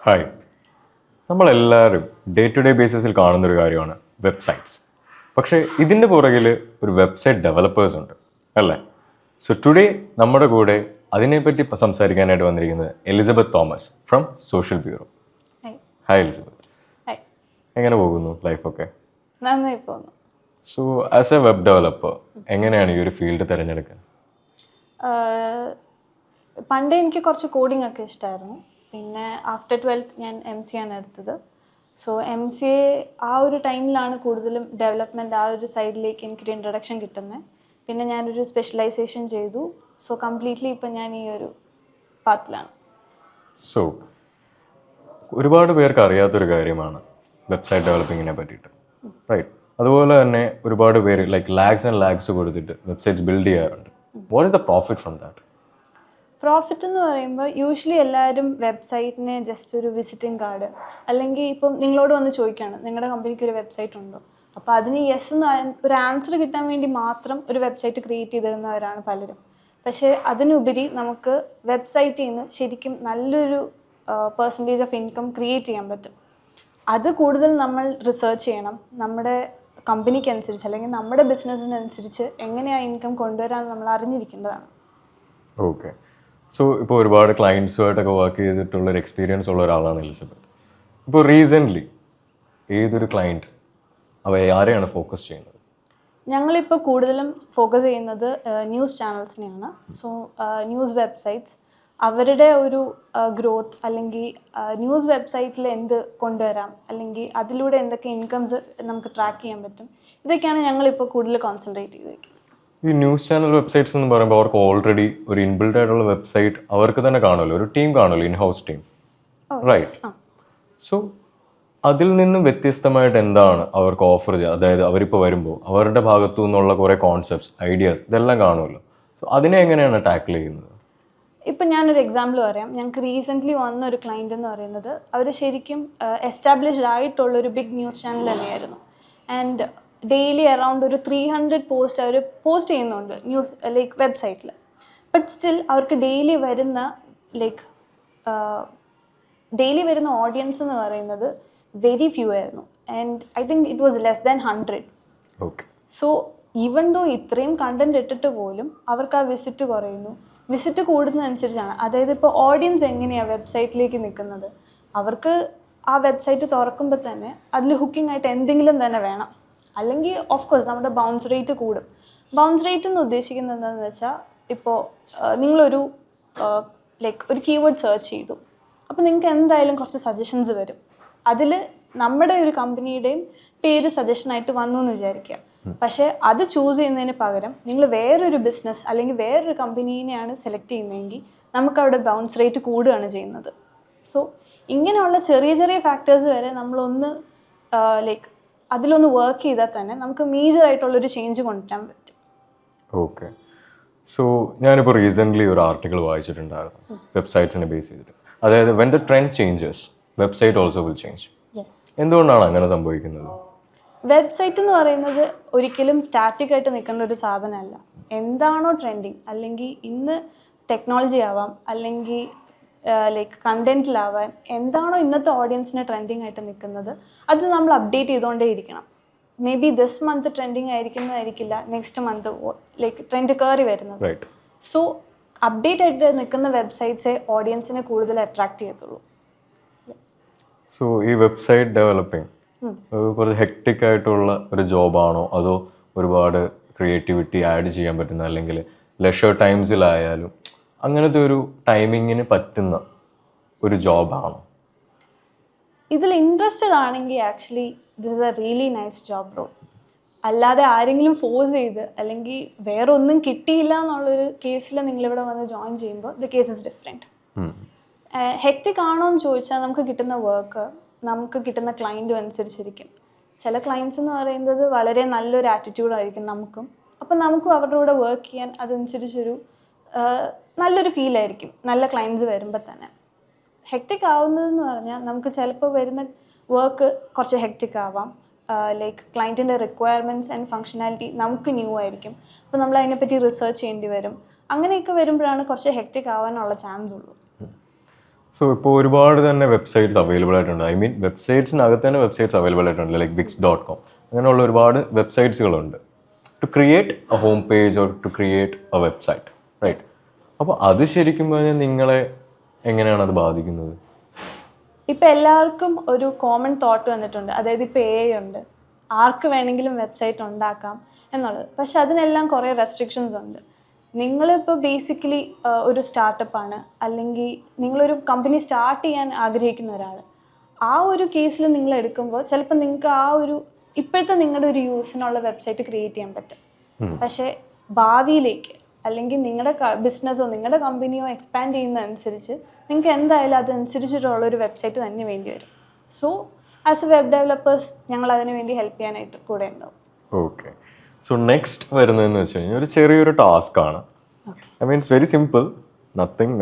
Hi. നമ്മളെല്ലാവരും day to day ബേസിസിൽ കാണുന്നൊരു കാര്യമാണ് വെബ്സൈറ്റ്സ്. പക്ഷേ ഇതിൻ്റെ പുറകിൽ ഒരു വെബ്സൈറ്റ് ഡെവലപ്പേഴ്സ് ഉണ്ട് അല്ലേ? സോ ടുഡേ നമ്മുടെ കൂടെ അതിനെപ്പറ്റി സംസാരിക്കാനായിട്ട് വന്നിരിക്കുന്നത് Elizabeth Thomas from social bureau. Hi Elizabeth. എങ്ങനെ പോകുന്നു ലൈഫൊക്കെ? നന്നായി പോകുന്നു. So as A web developer എങ്ങനെയാണ് ഈ ഒരു ഫീൽഡ് തിരഞ്ഞെടുക്കാൻ? പണ്ട് എനിക്ക് കുറച്ച് കോഡിംഗ് ഒക്കെ ഇഷ്ടമായിരുന്നു. പിന്നെ ആഫ്റ്റർ 12th ഞാൻ MCA ആണ് എടുത്തത്. സോ MCA ആ ഒരു ടൈമിലാണ് കൂടുതലും ഡെവലപ്മെൻറ്റ് ആ ഒരു സൈഡിലേക്ക് എനിക്കൊരു ഇൻട്രഡക്ഷൻ കിട്ടുന്നത്. പിന്നെ ഞാനൊരു സ്പെഷ്യലൈസേഷൻ ചെയ്തു. സോ കംപ്ലീറ്റ്ലി ഇപ്പം ഞാൻ ഈ ഒരു പാത്തിലാണ്. സോ ഒരുപാട് പേർക്ക് അറിയാത്തൊരു കാര്യമാണ് വെബ്സൈറ്റ് ഡെവലപ്പിങ്ങിനെ പറ്റിയിട്ട്, റൈറ്റ്? അതുപോലെ തന്നെ ഒരുപാട് പേര് ലൈക്ക് ലാക്സ് ആൻഡ് ലാക്സ് കൊടുത്തിട്ട് വെബ്സൈറ്റ്സ് ബിൽഡ് ചെയ്യാറുണ്ട്. What is the profit from that? Profit എന്ന് പറയുമ്പോൾ യൂഷ്വലി എല്ലാവരും വെബ്സൈറ്റിനെ ജസ്റ്റ് ഒരു വിസിറ്റിംഗ് കാർഡ് അല്ലെങ്കിൽ ഇപ്പം നിങ്ങളോട് വന്ന് ചോദിക്കുകയാണ് നിങ്ങളുടെ കമ്പനിക്ക് ഒരു വെബ്സൈറ്റ് ഉണ്ടോ, അപ്പോൾ അതിന് യെസ് എന്ന് ഒരു ആൻസർ കിട്ടാൻ വേണ്ടി മാത്രം ഒരു വെബ്സൈറ്റ് ക്രിയേറ്റ് ചെയ്തിരുന്നവരാണ് പലരും. പക്ഷേ അതിനുപരി നമുക്ക് വെബ്സൈറ്റിൽ നിന്ന് ശരിക്കും നല്ലൊരു പെർസെൻറ്റേജ് ഓഫ് ഇൻകം ക്രിയേറ്റ് ചെയ്യാൻ പറ്റും. അത് കൂടുതൽ നമ്മൾ റിസർച്ച് ചെയ്യണം. നമ്മുടെ കമ്പനിക്ക് അനുസരിച്ച് അല്ലെങ്കിൽ നമ്മുടെ ബിസിനസ്സിനനുസരിച്ച് എങ്ങനെയാണ് ഇൻകം കൊണ്ടുവരാൻ നമ്മൾ അറിഞ്ഞിരിക്കേണ്ടതാണ്. ഓക്കെ. സോ ഇപ്പോൾ ഒരുപാട് ക്ലയൻസുമായിട്ടൊക്കെ വർക്ക് ചെയ്തിട്ടുള്ളൊരു എക്സ്പീരിയൻസ് ഉള്ള ഒരാളാണ് എലിസബത്ത്. ഇപ്പോൾ റീസെൻ്റ്ലി ഏതൊരു ക്ലയൻറ്റ് ആരെയാണ് ഫോക്കസ് ചെയ്യുന്നത്? ഞങ്ങളിപ്പോൾ കൂടുതലും ഫോക്കസ് ചെയ്യുന്നത് ന്യൂസ് ചാനൽസിനെയാണ്. സോ ന്യൂസ് വെബ്സൈറ്റ്സ് അവരുടെ ഒരു ഗ്രോത്ത് അല്ലെങ്കിൽ ന്യൂസ് വെബ്സൈറ്റിൽ എന്ത് കൊണ്ടുവരാം അല്ലെങ്കിൽ അതിലൂടെ എന്തൊക്കെ ഇൻകംസ് നമുക്ക് ട്രാക്ക് ചെയ്യാൻ പറ്റും, ഇതൊക്കെയാണ് ഞങ്ങളിപ്പോൾ കൂടുതൽ കോൺസെൻട്രേറ്റ് ചെയ്തിരിക്കുന്നത്. ഈ ന്യൂസ് ചാനൽ വെബ്സൈറ്റ്സ് എന്ന് പറയുമ്പോൾ അവർക്ക് ഓൾറെഡി ഒരു ഇൻബിൽഡ് ആയിട്ടുള്ള വെബ്സൈറ്റ് അവർക്ക് തന്നെ കാണുമല്ലോ, ഒരു ടീം കാണുമല്ലോ, in house team, right? So അതിൽ നിന്നും വ്യത്യസ്തമായിട്ട് എന്താണ് അവർക്ക് ഓഫർ ചെയ്യുക? അതായത് അവരിപ്പോൾ വരുമ്പോൾ അവരുടെ ഭാഗത്തു നിന്നുള്ള കുറേ കോൺസെപ്റ്റ്സ്, ഐഡിയാസ് ഇതെല്ലാം കാണുമല്ലോ. സോ അതിനെ എങ്ങനെയാണ് ടാക്കിൾ ചെയ്യുന്നത്? ഇപ്പം ഞാനൊരു എക്സാമ്പിൾ പറയാം. ഞങ്ങൾക്ക് റീസെൻ്റ്ലി വന്ന ഒരു ക്ലയൻറ്റ് എന്ന് പറയുന്നത് അവർ ശരിക്കും എസ്റ്റാബ്ലിഷ്ഡ് ആയിട്ടുള്ളൊരു ബിഗ് ന്യൂസ് ചാനൽ തന്നെയായിരുന്നു. ആൻഡ് ഡെയിലി അറൗണ്ട് ഒരു 300 പോസ്റ്റ് അവർ പോസ്റ്റ് ചെയ്യുന്നുണ്ട് ന്യൂസ് ലൈക്ക് വെബ്സൈറ്റിൽ. ബട്ട് സ്റ്റിൽ അവർക്ക് ഡെയിലി വരുന്ന ഓഡിയൻസ് എന്ന് പറയുന്നത് വെരി ഫ്യൂ ആയിരുന്നു. And I think it was less than 100. Okay. So even though ഇത്രയും കണ്ടന്റ് ഇട്ടിട്ട് പോലും അവർക്ക് ആ വിസിറ്റ് കുറയുന്നു. വിസിറ്റ് കൂടുന്നതനുസരിച്ചാണ്, അതായത് ഇപ്പോൾ ഓഡിയൻസ് എങ്ങനെയാണ് വെബ്സൈറ്റിലേക്ക് നിൽക്കുന്നത്, അവർക്ക് ആ വെബ്സൈറ്റ് തുറക്കുമ്പോൾ തന്നെ അതിൽ ഹുക്കിംഗ് ആയിട്ട് എന്തെങ്കിലും തന്നെ വേണം. അല്ലെങ്കിൽ ഓഫ് കോഴ്സ് നമ്മുടെ ബൗൺസ് റേറ്റ് കൂടും. ബൗൺസ് റേറ്റ് എന്ന് ഉദ്ദേശിക്കുന്നത് എന്താണെന്ന് വെച്ചാൽ, ഇപ്പോൾ നിങ്ങളൊരു ഒരു കീവേഡ് സെർച്ച് ചെയ്തു, അപ്പോൾ നിങ്ങൾക്ക് എന്തായാലും കുറച്ച് സജഷൻസ് വരും. അതിൽ നമ്മുടെ ഒരു കമ്പനിയുടെയും പേര് സജഷനായിട്ട് വന്നു എന്ന് വിചാരിക്കുക. പക്ഷേ അത് ചൂസ് ചെയ്യുന്നതിന് പകരം നിങ്ങൾ വേറൊരു ബിസിനസ് അല്ലെങ്കിൽ വേറൊരു കമ്പനീനെയാണ് സെലക്ട് ചെയ്യുന്നതെങ്കിൽ നമുക്കവിടെ ബൗൺസ് റേറ്റ് കൂടുകയാണ് ചെയ്യുന്നത്. സോ ഇങ്ങനെയുള്ള ചെറിയ ചെറിയ ഫാക്ടേഴ്സ് വരെ നമ്മളൊന്ന് അതിലൊന്ന് വർക്ക് ചെയ്താൽ തന്നെ നമുക്ക് മേജറായിട്ടുള്ളൊരു ചേഞ്ച് കൊണ്ടുവരാൻ പറ്റും. ഓക്കെ. സോ ഞാനിപ്പോൾ റീസെൻ്റ്ലി ഒരു ആർട്ടിക്കിൾ വായിച്ചിട്ടുണ്ടായിരുന്നു വെബ്സൈറ്റ്സിനെ ബേസ് ചെയ്തിട്ട്. അതായത് when the trend changes website also will change. എന്തുകൊണ്ടാണ് അങ്ങനെ സംഭവിക്കുന്നത്? വെബ്സൈറ്റ് എന്ന് പറയുന്നത് ഒരിക്കലും സ്റ്റാറ്റിക് ആയിട്ട് നിൽക്കേണ്ട ഒരു സാധനമല്ല. എന്താണോ ട്രെൻഡിങ്, അല്ലെങ്കിൽ ഇന്ന് ടെക്നോളജി ആവാം, അല്ലെങ്കിൽ കണ്ടന്റിലാവാൻ എന്താണോ ഇന്നത്തെ ഓഡിയൻസിന് ട്രെൻഡിങ് ആയിട്ട് നിൽക്കുന്നത് അത് നമ്മൾ അപ്ഡേറ്റ് ചെയ്തുകൊണ്ടേ ഇരിക്കണം. Maybe this month trending ആയിരിക്കുന്നതായിരിക്കില്ല നെക്സ്റ്റ് മന്ത് ട്രെൻഡ് കയറി വരുന്നത്. സോ അപ്ഡേറ്റ് ആയിട്ട് നിൽക്കുന്ന വെബ്സൈറ്റ്സേ ഓഡിയൻസിനെ കൂടുതൽ അട്രാക്ട് ചെയ്യത്തുള്ളൂ. സോ ഈ വെബ്സൈറ്റ് ഡെവലപ്പിംഗ് കുറച്ച് ഹെക്ടിക് ആയിട്ടുള്ള ഒരു ജോബാണോ, അതോ ഒരുപാട് ക്രിയേറ്റിവിറ്റി ആഡ് ചെയ്യാൻ പറ്റുന്ന, അല്ലെങ്കിൽ ലെഷർ ടൈംസിലായാലും അങ്ങനത്തെ ഒരു ടൈമിങ്ങിന് പറ്റുന്ന ഒരു ജോബാണോ? ഇതിൽ ഇൻട്രസ്റ്റഡ് ആണെങ്കിൽ actually this is a really nice job role. അല്ലാതെ ആരെങ്കിലും ഫോഴ്സ് ചെയ്ത് അല്ലെങ്കിൽ വേറെ ഒന്നും കിട്ടിയില്ല എന്നുള്ളൊരു കേസിൽ നിങ്ങളിവിടെ വന്ന് ജോയിൻ ചെയ്യുമ്പോൾ the case is different. Hectic ആണോ എന്ന് ചോദിച്ചാൽ നമുക്ക് കിട്ടുന്ന വർക്ക് നമുക്ക് കിട്ടുന്ന ക്ലയൻറ്റും അനുസരിച്ചിരിക്കും. ചില ക്ലയൻസ് എന്ന് പറയുന്നത് വളരെ നല്ലൊരു ആറ്റിറ്റ്യൂഡായിരിക്കും നമുക്കും. അപ്പം നമുക്കും അവരുടെ കൂടെ വർക്ക് ചെയ്യാൻ അതനുസരിച്ചൊരു നല്ലൊരു ഫീലായിരിക്കും നല്ല ക്ലയൻസ് വരുമ്പോൾ തന്നെ. ഹെക്റ്റിക് ആവുന്നതെന്ന് പറഞ്ഞാൽ നമുക്ക് ചിലപ്പോൾ വരുന്ന വർക്ക് കുറച്ച് ഹെക്റ്റിക് ആവാം. ക്ലയൻറ്റിൻ്റെ റിക്വയർമെൻറ്റ്സ് ആൻഡ് ഫങ്ഷനാലിറ്റി നമുക്ക് ന്യൂ ആയിരിക്കും. അപ്പോൾ നമ്മൾ അതിനെപ്പറ്റി റിസർച്ച് ചെയ്യേണ്ടി വരും. അങ്ങനെയൊക്കെ വരുമ്പോഴാണ് കുറച്ച് ഹെക്റ്റിക് ആവാനുള്ള ചാൻസ് ഉള്ളൂ. സോ ഇപ്പോൾ ഒരുപാട് തന്നെ വെബ്സൈറ്റ്സ് അവൈലബിൾ ആയിട്ടുണ്ട്. ഐ മീൻ വെബ്സൈറ്റ്സിനകത്ത് തന്നെ വെബ്സൈറ്റ്സ് അവൈലബിൾ ആയിട്ടുണ്ട്, ലൈക്ക് Wix.com. അങ്ങനെയുള്ള ഒരുപാട് വെബ്സൈറ്റ്സുകളുണ്ട് to create a home page or to create a website, right? അപ്പോൾ അത് ശരിക്കും പറഞ്ഞാൽ നിങ്ങളെ എങ്ങനെയാണ് അത് ബാധിക്കുന്നത്? ഇപ്പം എല്ലാവർക്കും ഒരു കോമൺ തോട്ട് വന്നിട്ടുണ്ട്, അതായത് ഇപ്പോൾ AI ഉണ്ട്, ആർക്ക് വേണമെങ്കിലും വെബ്സൈറ്റ് ഉണ്ടാക്കാം എന്നുള്ളത്. പക്ഷെ അതിനെല്ലാം കുറേ റെസ്ട്രിക്ഷൻസ് ഉണ്ട്. നിങ്ങളിപ്പോൾ ബേസിക്കലി ഒരു സ്റ്റാർട്ടപ്പാണ്, അല്ലെങ്കിൽ നിങ്ങളൊരു കമ്പനി സ്റ്റാർട്ട് ചെയ്യാൻ ആഗ്രഹിക്കുന്ന ഒരാൾ, ആ ഒരു കേസിൽ നിങ്ങൾ എടുക്കുമ്പോൾ ചിലപ്പോൾ നിങ്ങൾക്ക് ആ ഒരു ഇപ്പോഴത്തെ നിങ്ങളുടെ ഒരു യൂസിനുള്ള വെബ്സൈറ്റ് ക്രിയേറ്റ് ചെയ്യാൻ പറ്റും. പക്ഷേ ഭാവിയിലേക്ക് അല്ലെങ്കിൽ നിങ്ങളുടെ ബിസിനസ്സോ നിങ്ങളുടെ കമ്പനിയോ എക്സ്പാൻഡ് ചെയ്യുന്നതനുസരിച്ച് നിങ്ങൾക്ക് എന്തായാലും അതനുസരിച്ചിട്ടുള്ള ഒരു വെബ്സൈറ്റ് തന്നെ വേണ്ടി വരും. So as A web developers ഞങ്ങൾ അതിന് വേണ്ടി ഹെൽപ്പ് ചെയ്യാനായിട്ട് കൂടെ ഉണ്ടാവും. ഓക്കെ. സോ നെക്സ്റ്റ് വരുന്നതെന്ന് വെച്ച് കഴിഞ്ഞാൽ ഒരു ചെറിയൊരു ടാസ്ക് ആണ്. I mean it's very simple, nothing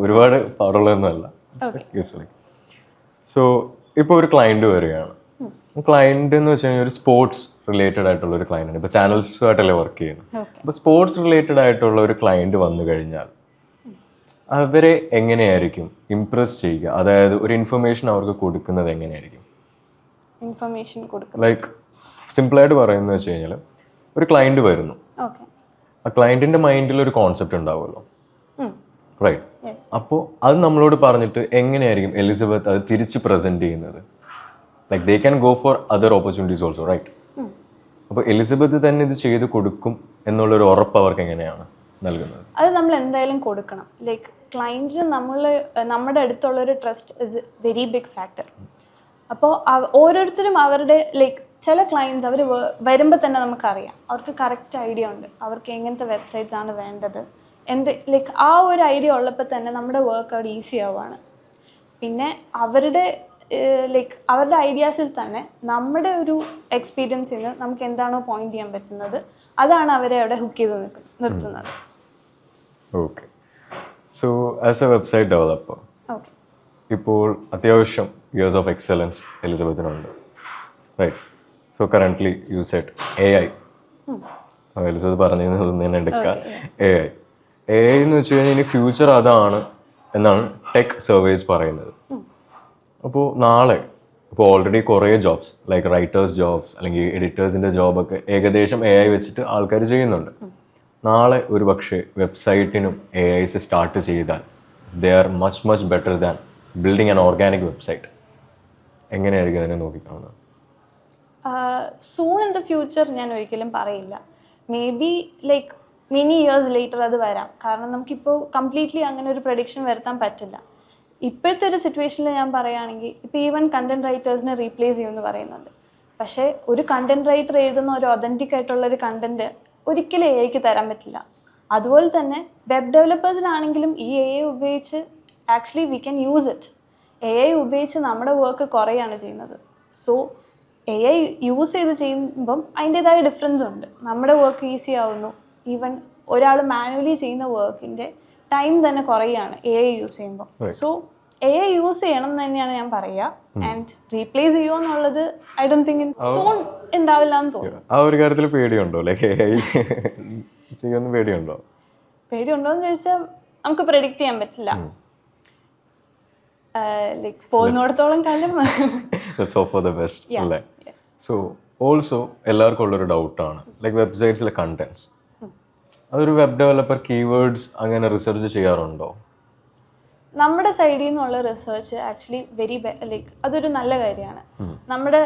ഒരുപാട് പാടുള്ളതൊന്നുമല്ല. സോ ഇപ്പോൾ ഒരു ക്ലയൻറ്റ് വരികയാണ്. ക്ലയൻറ്റ് എന്ന് വെച്ച് കഴിഞ്ഞാൽ ഒരു സ്പോർട്സ് റിലേറ്റഡ് ആയിട്ടുള്ള ഒരു ക്ലയൻ്റ് ആണ്. ഇപ്പോൾ ചാനൽസുമായിട്ടല്ലേ വർക്ക് ചെയ്യുന്നത്. അപ്പോൾ സ്പോർട്സ് റിലേറ്റഡ് ആയിട്ടുള്ള ഒരു ക്ലയൻറ്റ് വന്നു കഴിഞ്ഞാൽ അവരെ എങ്ങനെയായിരിക്കും ഇംപ്രസ് ചെയ്യുക? അതായത് ഒരു ഇൻഫർമേഷൻ അവർക്ക് കൊടുക്കുന്നത് എങ്ങനെയായിരിക്കും? ഇൻഫർമേഷൻ കൊടുക്കുക ലൈക്ക് സിമ്പിളായിട്ട് പറയുന്നത് വെച്ച് കഴിഞ്ഞാൽ ഒരു ക്ലയൻറ്റ് വരുന്നു, ആ ക്ലയൻറ്റിൻ്റെ മൈൻഡിൽ ഒരു കോൺസെപ്റ്റ് ഉണ്ടാവുമല്ലോ, റൈറ്റ്? അപ്പോൾ അത് നമ്മളോട് പറഞ്ഞിട്ട് എങ്ങനെയായിരിക്കും എലിസബത്ത് അത് തിരിച്ച് പ്രസൻറ്റ് ചെയ്യുന്നത്? Like they can go for other opportunities also, right? അപ്പോൾ എലിസബത്ത് തന്നെ ഇത് ചെയ്ത് കൊടുക്കും എന്നുള്ളൊരു ഉറപ്പ് അവർക്ക് എങ്ങനെയാണ് നൽകുന്നത്? അത് നമ്മൾ എന്തായാലും കൊടുക്കണം. ലൈക്ക് ക്ലയൻറ്റ് നമ്മുടെ അടുത്തുള്ളൊരു trust is very big factor. അപ്പോൾ ഓരോരുത്തരും അവരുടെ ലൈക്ക് ചില ക്ലയൻറ്റ്സ് അവർ വരുമ്പോൾ തന്നെ നമുക്കറിയാം അവർക്ക് കറക്റ്റ് ഐഡിയ ഉണ്ട്, അവർക്ക് എങ്ങനത്തെ വെബ്സൈറ്റ്സ് ആണ് വേണ്ടത്, ലൈക്ക് ആ ഒരു ഐഡിയ ഉള്ളപ്പോൾ തന്നെ നമ്മുടെ വർക്ക് അവിടെ ഈസി ആവുകയാണ്. പിന്നെ അവരുടെ അവരുടെ ഐഡിയാസിൽ തന്നെ നമ്മുടെ ഒരു എക്സ്പീരിയൻസിൽ നിന്ന് നമുക്ക് എന്താണോ പോയിന്റ് ചെയ്യാൻ പറ്റുന്നത് അതാണ് അവരെ അവിടെ ഹുക്ക് ചെയ്ത് നിർത്തുന്നത്. Okay. So as a website developer ഇപ്പോൾ അത്യാവശ്യം ഇയേഴ്സ് ഓഫ് എക്സലൻസ് എലിസബത്തിനുണ്ട്, right? So currently you set AI. Elizabeth പറഞ്ഞത് തന്നെ എടുക്കുക, AI എന്ന് വെച്ച് കഴിഞ്ഞാൽ ഇനി ഫ്യൂച്ചർ അതാണ് എന്നാണ് ടെക് സർവേസ് പറയുന്നത്. അപ്പോൾ നാളെ ഇപ്പോൾ ഓൾറെഡി കുറേ ജോബ്സ് ലൈക്ക് റൈറ്റേഴ്സ് ജോബ്സ് അല്ലെങ്കിൽ എഡിറ്റേഴ്സിൻ്റെ ജോബൊക്കെ ഏകദേശം AI വെച്ചിട്ട് ആൾക്കാർ ചെയ്യുന്നുണ്ട്. നാളെ ഒരു പക്ഷേ വെബ്സൈറ്റിനും AIs സ്റ്റാർട്ട് ചെയ്താൽ they are much better than building an organic website. എങ്ങനെയായിരിക്കും അതിനെ നോക്കിക്കാണുന്നത്? സൂൺ ഇൻ ദ ഫ്യൂച്ചർ ഞാൻ ഒരിക്കലും പറയില്ല. May be like many years later അത് വരാം. കാരണം നമുക്കിപ്പോൾ കംപ്ലീറ്റ്ലി അങ്ങനെ ഒരു പ്രഡിക്ഷൻ വരുത്താൻ പറ്റില്ല. ഇപ്പോഴത്തെ ഒരു സിറ്റുവേഷനിൽ ഞാൻ പറയുകയാണെങ്കിൽ ഇപ്പോൾ ഈവൻ കണ്ടൻറ് റൈറ്റേഴ്സിനെ റീപ്ലേസ് ചെയ്യുമെന്ന് പറയുന്നുണ്ട്. പക്ഷേ ഒരു കണ്ടൻറ് റൈറ്റർ എഴുതുന്ന ഒരു ഒതൻറ്റിക് ആയിട്ടുള്ള ഒരു കണ്ടൻറ്റ് ഒരിക്കലും AIക്ക് തരാൻ പറ്റില്ല. അതുപോലെ തന്നെ വെബ് ഡെവലപ്പേഴ്സിനാണെങ്കിലും ഈ AI ഉപയോഗിച്ച് actually we can use it. AI ഉപയോഗിച്ച് നമ്മുടെ വർക്ക് കുറയാണ് ചെയ്യുന്നത്. സോ AI യൂസ് ചെയ്ത് ചെയ്യുമ്പം അതിൻ്റെതായ ഡിഫറൻസ് ഉണ്ട്. നമ്മുടെ വർക്ക് ഈസി ആവുന്നു. ഈവൻ ഒരാൾ മാനുവലി ചെയ്യുന്ന വർക്കിൻ്റെ ടൈം തന്നെ കുറയാണ് AI യൂസ് ചെയ്യുമ്പോൾ. സോ AI യൂസ് ചെയ്യണം എന്ന് തന്നെയാണ് ഞാൻ പറയുക. ആൻഡ് റീപ്ലേസ് ചെയ്യുമോ എന്നുള്ളത് ഐ ഡോണ്ട് തിങ്ക് സൂൺ ഉണ്ടാവില്ല എന്ന് തോന്നുന്നു. ആ ഒരു കാര്യത്തിൽ പേടിയുണ്ടോ? ലൈക്ക് AI ചെയ്യുന്ന പേടിയുണ്ടോ? പേടിയുണ്ടോയെന്ന് ചോദിച്ചാൽ നമുക്ക് പ്രെഡിക്റ്റ് ചെയ്യാൻ പറ്റില്ല. ലൈക്ക് പോകുന്നിടത്തോളം കാലം അല്ലേ? സോ ഓൾസോ എല്ലാവർക്കും ഉള്ളൊരു ഡൗട്ടാണ് ലൈക്ക് വെബ്സൈറ്റ്സിലെ കണ്ടന്റ്സ്. അതൊരു വെബ് ഡെവലപ്പർ കീവേഡ്സ് അങ്ങനെ റിസർച്ച് ചെയ്യാറുണ്ടോ? നമ്മുടെ സൈഡിൽ നിന്നുള്ള റിസർച്ച് ആക്ച്വലി ലൈക്ക് അതൊരു നല്ല കാര്യമാണ്. നമ്മുടെ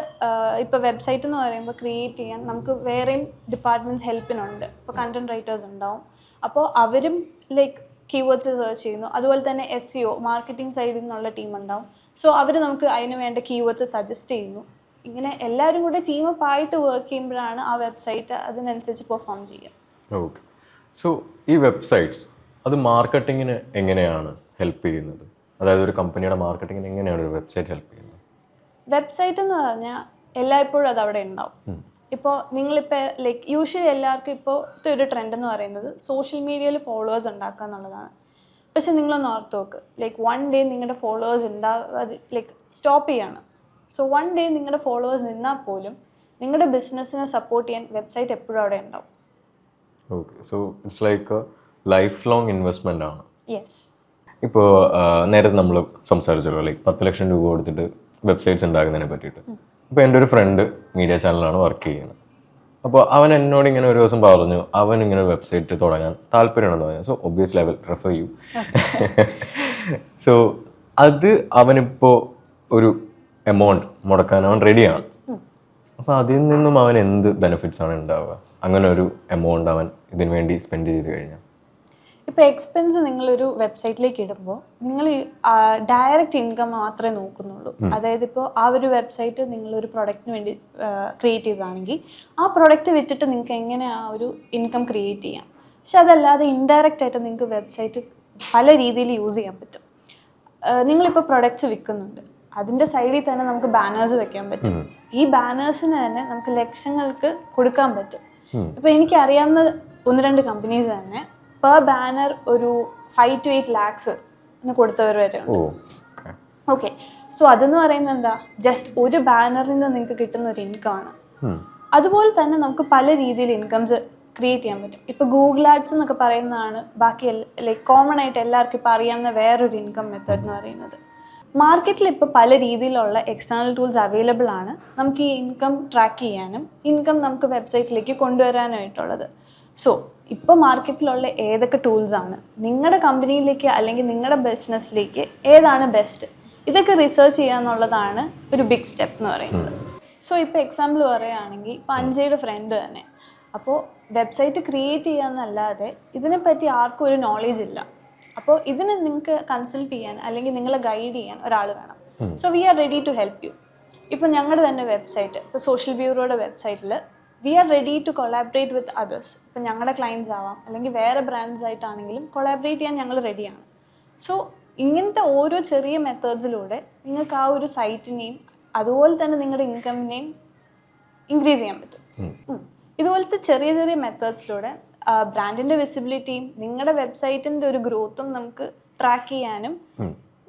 ഇപ്പോൾ വെബ്സൈറ്റ് എന്ന് പറയുമ്പോൾ ക്രിയേറ്റ് ചെയ്യാൻ നമുക്ക് വേറെയും ഡിപ്പാർട്ട്മെൻറ്റ്സ് ഹെൽപ്പിനുണ്ട്. ഇപ്പോൾ കണ്ടന്റ് റൈറ്റേഴ്സ് ഉണ്ടാവും, അപ്പോൾ അവരും ലൈക്ക് കീവേഡ്സ് സെർച്ച് ചെയ്യുന്നു. അതുപോലെ തന്നെ SEO മാർക്കറ്റിംഗ് സൈഡിൽ നിന്നുള്ള ടീം ഉണ്ടാവും. സോ അവർ നമുക്ക് അതിന് വേണ്ട കീവേഡ്സ് സജസ്റ്റ് ചെയ്യുന്നു. ഇങ്ങനെ എല്ലാവരും കൂടെ ടീമപ്പ് ആയിട്ട് വർക്ക് ചെയ്യുമ്പോഴാണ് ആ വെബ്സൈറ്റ് അതിനനുസരിച്ച് പെർഫോം ചെയ്യുക. ഓക്കെ. സോ ഈ വെബ്സൈറ്റ്സ് അത് മാർക്കറ്റിങ്ങിന് എങ്ങനെയാണ് ഹെൽപ്പ് ചെയ്യുന്നത്? അതായത് ഒരു കമ്പനിയുടെ മാർക്കറ്റിങ്ങിന് എങ്ങനെയാണ് ഒരു വെബ്സൈറ്റ് ഹെൽപ്പ് ചെയ്യുന്നത്? വെബ്സൈറ്റ് എന്ന് പറഞ്ഞാൽ എല്ലായ്പ്പോഴും അത് അവിടെ ഉണ്ടാവും. ഇപ്പോൾ നിങ്ങളിപ്പോൾ ലൈക്ക് യൂഷ്വലി എല്ലാവർക്കും ഇപ്പോഴത്തെ ഒരു ട്രെൻഡ് എന്ന് പറയുന്നത് സോഷ്യൽ മീഡിയയിൽ ഫോളോവേഴ്സ് ഉണ്ടാക്കുക എന്നുള്ളതാണ്. പക്ഷെ നിങ്ങളൊന്ന് ഓർത്ത് നോക്ക്, ലൈക്ക് വൺ ഡേ നിങ്ങളുടെ ഫോളോവേഴ്സ് ഉണ്ടാകാതെ ലൈക്ക് സ്റ്റോപ്പ് ചെയ്യാണ്. സോ വൺ ഡേ നിങ്ങളുടെ ഫോളോവേഴ്സ് നിന്നാൽ പോലും നിങ്ങളുടെ ബിസിനസ്സിനെ സപ്പോർട്ട് ചെയ്യാൻ വെബ്സൈറ്റ് എപ്പോഴും അവിടെ ഉണ്ടാവും. Okay. So it's like A life long investment ആണ്. യെസ്. ഇപ്പോൾ നേരത്തെ നമ്മൾ സംസാരിച്ചല്ലോ, ലൈക്ക് 10 ലക്ഷം രൂപ കൊടുത്തിട്ട് വെബ്സൈറ്റ്സ് ഉണ്ടാക്കുന്നതിനെ പറ്റിയിട്ട്. ഇപ്പോൾ എൻ്റെ ഒരു ഫ്രണ്ട് മീഡിയ ചാനലാണ് വർക്ക് ചെയ്യുന്നത്. അപ്പോൾ അവൻ എന്നോട് ഇങ്ങനെ ഒരു ദിവസം പറഞ്ഞു, അവൻ ഇങ്ങനെ ഒരു വെബ്സൈറ്റ് തുടങ്ങാൻ താല്പര്യമുണ്ടെന്ന് പറഞ്ഞു. So obviously I will refer you. So അത് അവനിപ്പോൾ ഒരു എമൗണ്ട് മുടക്കാൻ അവൻ റെഡിയാണ്. അപ്പോൾ അതിൽ നിന്നും അവൻ എന്ത് ബെനിഫിറ്റ്സ് ആണ് ഉണ്ടാവുക, അങ്ങനെ ഒരു എമൗണ്ട് അവൻ ഇതിനു വേണ്ടി സ്പെൻഡ് ചെയ്ത് കഴിഞ്ഞാൽ? ഇപ്പോൾ എക്സ്പെൻസ് നിങ്ങളൊരു വെബ്സൈറ്റിലേക്ക് ഇടുമ്പോൾ നിങ്ങൾ ഡയറക്റ്റ് ഇൻകം മാത്രമേ നോക്കുന്നുള്ളൂ. അതായത് ഇപ്പോൾ ആ ഒരു വെബ്സൈറ്റ് നിങ്ങളൊരു പ്രൊഡക്റ്റിന് വേണ്ടി ക്രിയേറ്റ് ചെയ്തതാണെങ്കിൽ ആ പ്രൊഡക്റ്റ് വിറ്റിട്ട് നിങ്ങൾക്ക് എങ്ങനെ ആ ഒരു ഇൻകം ക്രിയേറ്റ് ചെയ്യാം. പക്ഷെ അതല്ലാതെ ഇൻഡയറക്റ്റ് ആയിട്ട് നിങ്ങൾക്ക് വെബ്സൈറ്റ് പല രീതിയിൽ യൂസ് ചെയ്യാൻ പറ്റും. നിങ്ങളിപ്പോൾ പ്രൊഡക്റ്റ്സ് വിൽക്കുന്നുണ്ട്, അതിൻ്റെ സൈഡിൽ തന്നെ നമുക്ക് ബാനേഴ്സ് വെക്കാൻ പറ്റും. ഈ ബാനേഴ്സിന് തന്നെ നമുക്ക് ലക്ഷങ്ങൾക്ക് കൊടുക്കാൻ പറ്റും. ഇപ്പോൾ എനിക്കറിയാവുന്ന 1-2 കമ്പനീസ് തന്നെ പെർ ബാനർ ഒരു 5 to 8 lakhs കൊടുത്തവർ വരെ ഉണ്ട്. ഓക്കെ, സോ അതെന്ന് പറയുന്നത് എന്താ, ജസ്റ്റ് ഒരു ബാനറിൽ നിന്ന് നിങ്ങൾക്ക് കിട്ടുന്ന ഒരു ഇൻകം ആണ്. അതുപോലെ തന്നെ നമുക്ക് പല രീതിയിൽ ഇൻകംസ് ക്രിയേറ്റ് ചെയ്യാൻ പറ്റും. ഇപ്പോൾ ഗൂഗിൾ ആഡ്സ് എന്നൊക്കെ പറയുന്നതാണ് ബാക്കി ലൈക്ക് കോമൺ ആയിട്ട് എല്ലാവർക്കും ഇപ്പോൾ അറിയാവുന്ന വേറൊരു ഇൻകം മെത്തേഡ് എന്ന് പറയുന്നത്. മാർക്കറ്റിൽ ഇപ്പോൾ പല രീതിയിലുള്ള എക്സ്റ്റേണൽ ടൂൾസ് അവൈലബിൾ ആണ് നമുക്ക് ഈ ഇൻകം ട്രാക്ക് ചെയ്യാനും ഇൻകം നമുക്ക് വെബ്സൈറ്റിലേക്ക് കൊണ്ടുവരാനായിട്ടുള്ളത്. സോ ഇപ്പോൾ മാർക്കറ്റിലുള്ള ഏതൊക്കെ ടൂൾസാണ് നിങ്ങളുടെ കമ്പനിയിലേക്ക് അല്ലെങ്കിൽ നിങ്ങളുടെ ബിസിനസ്സിലേക്ക് ഏതാണ് ബെസ്റ്റ്, ഇതൊക്കെ റിസർച്ച് ചെയ്യുക എന്നുള്ളതാണ് ഒരു ബിഗ് സ്റ്റെപ്പ് എന്ന് പറയുന്നത്. സോ ഇപ്പോൾ എക്സാമ്പിൾ പറയുകയാണെങ്കിൽ ഇപ്പോൾ അഞ്ജയുടെ ഫ്രണ്ട് തന്നെ, അപ്പോൾ വെബ്സൈറ്റ് ക്രിയേറ്റ് ചെയ്യാന്നല്ലാതെ ഇതിനെപ്പറ്റി ആർക്കും ഒരു നോളേജ് ഇല്ല. അപ്പോൾ ഇതിന് നിങ്ങൾക്ക് കൺസൾട്ട് ചെയ്യാൻ അല്ലെങ്കിൽ നിങ്ങളെ ഗൈഡ് ചെയ്യാൻ ഒരാൾ വേണം. So we are ready to help you. ഇപ്പോൾ ഞങ്ങളുടെ തന്നെ വെബ്സൈറ്റ്, ഇപ്പോൾ സോഷ്യൽ ബ്യൂറോയുടെ വെബ്സൈറ്റിൽ we are ready to collaborate with others. ഇപ്പം ഞങ്ങളുടെ ക്ലയൻസ് ആവാം അല്ലെങ്കിൽ വേറെ ബ്രാൻഡ്സ് ആയിട്ടാണെങ്കിലും കൊളാബറേറ്റ് ചെയ്യാൻ ഞങ്ങൾ റെഡിയാണ്. സോ ഇങ്ങനത്തെ ഓരോ ചെറിയ മെത്തേഡ്സിലൂടെ നിങ്ങൾക്ക് ആ ഒരു സൈറ്റിനെയും അതുപോലെ തന്നെ നിങ്ങളുടെ ഇൻകമിനെയും ഇൻക്രീസ് ചെയ്യാൻ പറ്റും. ഇതുപോലത്തെ ചെറിയ ചെറിയ മെത്തേഡ്സിലൂടെ ബ്രാൻഡിൻ്റെ വിസിബിലിറ്റിയും നിങ്ങളുടെ വെബ്സൈറ്റിൻ്റെ ഒരു ഗ്രോത്തും നമുക്ക് ട്രാക്ക് ചെയ്യാനും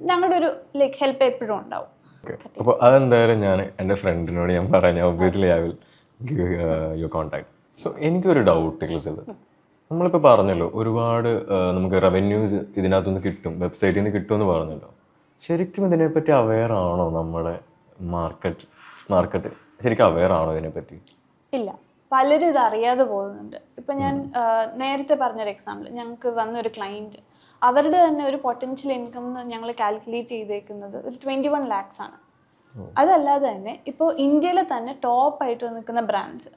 ഞങ്ങളുടെ ഒരു ലൈക്ക് ഹെൽപ്പ് എപ്പോഴും ഉണ്ടാവും. അപ്പോൾ അതെന്തായാലും ഞാൻ എൻ്റെ ഫ്രണ്ടിനോട് ഞാൻ പറഞ്ഞു, obviously I will give your contact. So എനിക്കൊരു ഡൗട്ട് ക്ലിസത്, നമ്മളിപ്പോൾ പറഞ്ഞല്ലോ ഒരുപാട് നമുക്ക് റവന്യൂസ് ഇതിനകത്തുനിന്ന് കിട്ടും, വെബ്സൈറ്റിൽ നിന്ന് കിട്ടുമെന്ന് പറഞ്ഞല്ലോ. ശരിക്കും ഇതിനെപ്പറ്റി അവെയർ ആണോ നമ്മുടെ മാർക്കറ്റ് ശരിക്കും അവെയർ ആണോ ഇതിനെപ്പറ്റി? ഇല്ല, പലരും ഇത് അറിയാതെ പോകുന്നുണ്ട്. ഇപ്പം ഞാൻ നേരത്തെ പറഞ്ഞൊരു എക്സാമ്പിൾ, ഞങ്ങൾക്ക് വന്നൊരു ക്ലയൻറ്റ്, അവരുടെ തന്നെ ഒരു പൊട്ടൻഷ്യൽ ഇൻകം ഞങ്ങൾ കാൽക്കുലേറ്റ് ചെയ്തേക്കുന്നത് ഒരു 21 lakhs ആണ്. അതല്ലാതെ തന്നെ ഇപ്പോൾ ഇന്ത്യയിലെ തന്നെ ടോപ്പായിട്ട് നിൽക്കുന്ന ബ്രാൻഡ്സ്,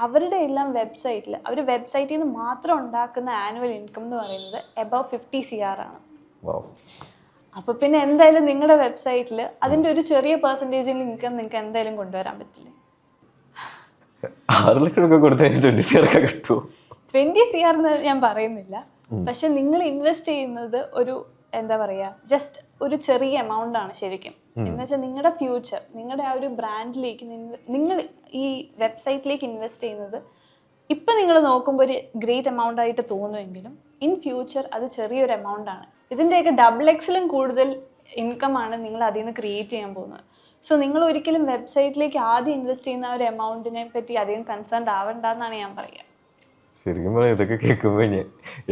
അവരുടെ എല്ലാം വെബ്സൈറ്റിൽ അവർ വെബ്സൈറ്റിൽ നിന്ന് മാത്രം ഉണ്ടാക്കുന്ന ആനുവൽ ഇൻകം എന്ന് പറയുന്നത് എബവ് 50 CR ആണ്. അപ്പോൾ പിന്നെ എന്തായാലും നിങ്ങളുടെ വെബ്സൈറ്റിൽ അതിൻ്റെ ഒരു ചെറിയ പെർസെൻറ്റേജിൽ ഇൻകം നിങ്ങൾക്ക് എന്തായാലും കൊണ്ടുവരാൻ പറ്റില്ലേ? 6 ലക്ഷം രൂപ കൊടുത്താൽ 20 CR കിട്ടുമോ? 20 CR എന്ന് ഞാൻ പറയുന്നില്ല, പക്ഷെ നിങ്ങൾ ഇൻവെസ്റ്റ് ചെയ്യുന്നത് ഒരു എന്താ പറയുക, ജസ്റ്റ് ഒരു ചെറിയ എമൗണ്ട് ആണ് ശരിക്കും. എന്ന് വെച്ചാൽ നിങ്ങളുടെ ഫ്യൂച്ചർ, നിങ്ങളുടെ ആ ഒരു ബ്രാൻഡിലേക്ക് നിങ്ങൾ ഈ വെബ്സൈറ്റിലേക്ക് ഇൻവെസ്റ്റ് ചെയ്യുന്നത് ഇപ്പം നിങ്ങൾ നോക്കുമ്പോൾ ഒരു ഗ്രേറ്റ് എമൗണ്ട് ആയിട്ട് തോന്നുമെങ്കിലും ഇൻ ഫ്യൂച്ചർ അത് ചെറിയൊരു എമൗണ്ട് ആണ്. ഇതിൻ്റെയൊക്കെ ഡബിൾ എക്സിലും കൂടുതൽ ഇൻകം ആണ് നിങ്ങൾ അതിൽ നിന്ന് ക്രിയേറ്റ് ചെയ്യാൻ പോകുന്നത്. സോ നിങ്ങൾ ഒരിക്കലും വെബ്സൈറ്റിലേക്ക് ആദ്യം ഇൻവെസ്റ്റ് ചെയ്യുന്ന ഒരു എമൗണ്ടിനെ പറ്റി അധികം കൺസേൺ ആവണ്ടെന്നാണ് ഞാൻ പറയുക. ശരിക്കും പറയാം, ഇതൊക്കെ കേൾക്കുമ്പോൾ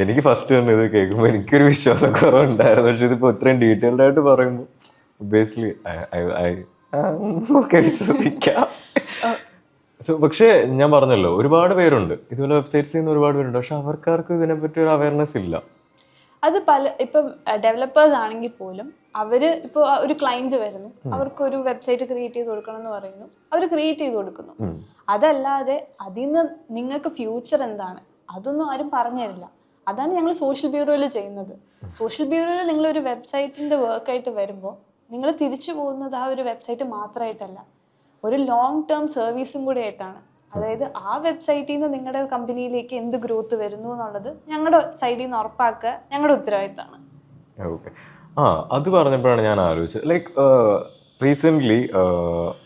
എനിക്ക് ഫസ്റ്റ് തന്നെ ഇത് കേൾക്കുമ്പോൾ എനിക്കൊരു വിശ്വാസം കുറവുണ്ടായിരുന്നു. പക്ഷെ ഇതിപ്പോൾ ഇത്രയും ഡീറ്റെയിൽഡ് ആയിട്ട് പറയുമ്പോൾ ഒബ്വിയസ്ലി വിശ്വസിക്കാം. സോ പക്ഷേ ഞാൻ പറഞ്ഞല്ലോ ഒരുപാട് പേരുണ്ട് ഇതുപോലെ വെബ്സൈറ്റ്സ് ചെയ്യുന്ന ഒരുപാട് പേരുണ്ട്, പക്ഷെ അവർക്കാർക്കും ഇതിനെപ്പറ്റി ഒരു അവയർനെസ് ഇല്ല. അത് ഇപ്പം ഡെവലപ്പേഴ്സ് ആണെങ്കിൽ പോലും അവർ ഇപ്പോൾ ഒരു ക്ലയൻറ്റ് വരുന്നു, അവർക്കൊരു വെബ്സൈറ്റ് ക്രിയേറ്റ് ചെയ്ത് കൊടുക്കണം എന്ന് പറയുന്നു, അവർ ക്രിയേറ്റ് ചെയ്ത് കൊടുക്കുന്നു. അതല്ലാതെ അതിൽ നിന്ന് നിങ്ങൾക്ക് ഫ്യൂച്ചർ എന്താണ് അതൊന്നും ആരും പറഞ്ഞു തരില്ല. അതാണ് ഞങ്ങൾ സോഷ്യൽ ബ്യൂറോയിൽ ചെയ്യുന്നത്. സോഷ്യൽ ബ്യൂറോയിൽ നിങ്ങളൊരു വെബ്സൈറ്റിൻ്റെ വർക്കായിട്ട് വരുമ്പോൾ നിങ്ങൾ തിരിച്ചു പോകുന്നത് ആ ഒരു വെബ്സൈറ്റ് മാത്രമായിട്ടല്ല, ഒരു ലോങ് ടേം സർവീസും കൂടി ആയിട്ടാണ്. അതായത് ആ വെബ്സൈറ്റിൽ നിന്ന് നിങ്ങളുടെ കമ്പനിയിലേക്ക് എന്ത് ഗ്രോത്ത് വരുന്നു എന്നുള്ളത് ഞങ്ങളുടെ സൈഡിൽ നിന്ന് ഉറപ്പാക്കുക ഞങ്ങളുടെ ഉത്തരവാദിത്തമാണ്. ഓക്കെ, അത് പറഞ്ഞപ്പോഴാണ് ഞാൻ ആലോചിച്ചത്. ലൈക്ക് റീസെൻ്റ്ലി